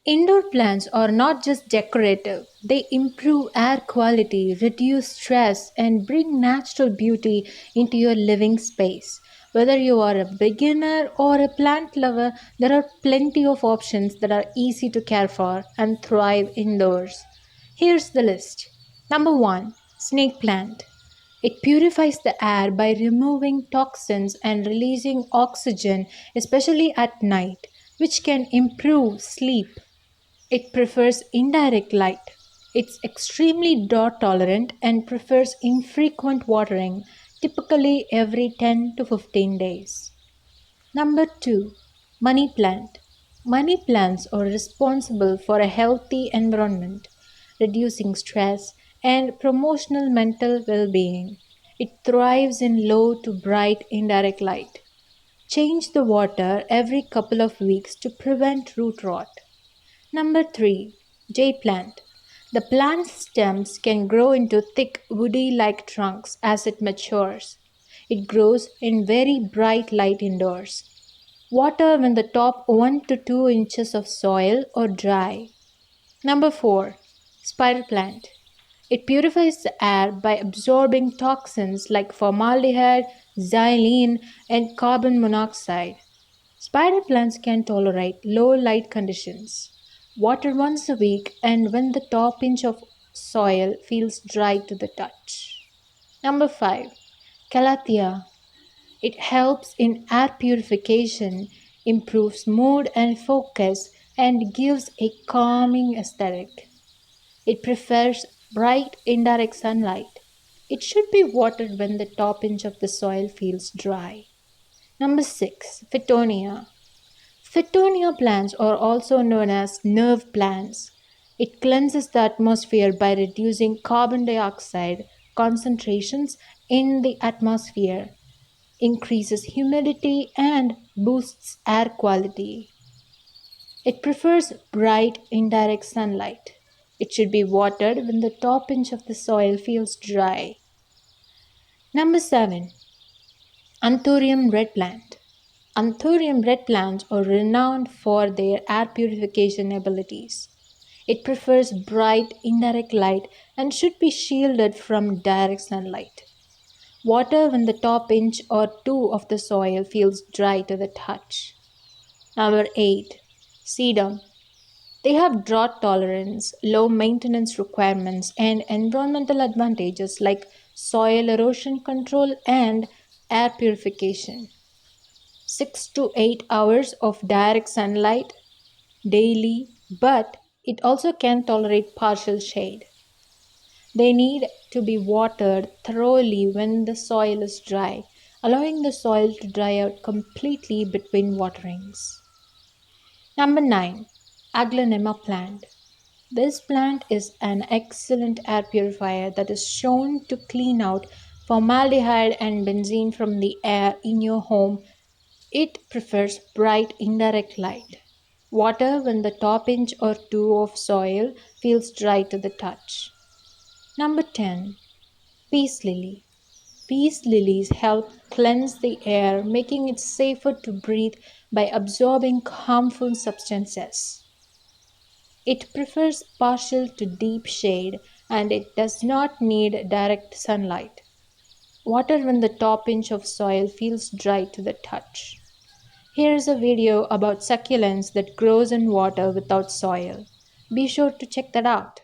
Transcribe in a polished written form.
Indoor plants are not just decorative, they improve air quality, reduce stress, and bring natural beauty into your living space. Whether you are a beginner or a plant lover, there are plenty of options that are easy to care for and thrive indoors. Here's the list. Number 1, snake plant. It purifies the air by removing toxins and releasing oxygen, especially at night, which can improve sleep. It prefers indirect light. It's extremely drought tolerant and prefers infrequent watering, typically every 10 to 15 days. Number 2, money plant. Money plants are responsible for a healthy environment, reducing stress and promotional mental well-being. It thrives in low to bright indirect light. Change the water every couple of weeks to prevent root rot. Number 3, jade plant. The plant's stems can grow into thick woody like trunks as it matures. It grows in very bright light indoors. Water when the top 1 to 2 inches of soil or dry. Number 4, spider plant. It purifies the air by absorbing toxins like formaldehyde, xylene, and carbon monoxide. Spider plants can tolerate low light conditions. Water once a week and when the top inch of soil feels dry to the touch. Number 5, Calathea. It helps in air purification, improves mood and focus, and gives a calming aesthetic. It prefers bright indirect sunlight. It should be watered when the top inch of the soil feels dry. Number 6, Fetonia. Fetonia plants are also known as nerve plants. It cleanses the atmosphere by reducing carbon dioxide concentrations in the atmosphere, increases humidity, and boosts air quality. It prefers bright indirect sunlight. It should be watered when the top inch of the soil feels dry. Number 7, Anthorium red plant. Anthorium red plants are renowned for their air purification abilities. It prefers bright indirect light and should be shielded from direct sunlight. Water when the top inch or two of the soil feels dry to the touch. Number 8, sedum. They have drought tolerance, low maintenance requirements, and environmental advantages like soil erosion control and air purification. 6 to 8 hours of direct sunlight daily, but it also can tolerate partial shade. They need to be watered thoroughly when the soil is dry, allowing the soil to dry out completely between waterings. Number 9, Aglanimma plant. This plant is an excellent air purifier that is shown to clean out formaldehyde and benzene from the air in your home. It prefers bright indirect light. Water when the top inch or two of soil feels dry to the touch. Number 10, peace lily. Peace lilies help cleanse the air, making it safer to breathe by absorbing harmful substances. It prefers partial to deep shade and it does not need direct sunlight. Water when the top inch of soil feels dry to the touch. Here is a video about succulents that grows in water without soil. Be sure to check that out.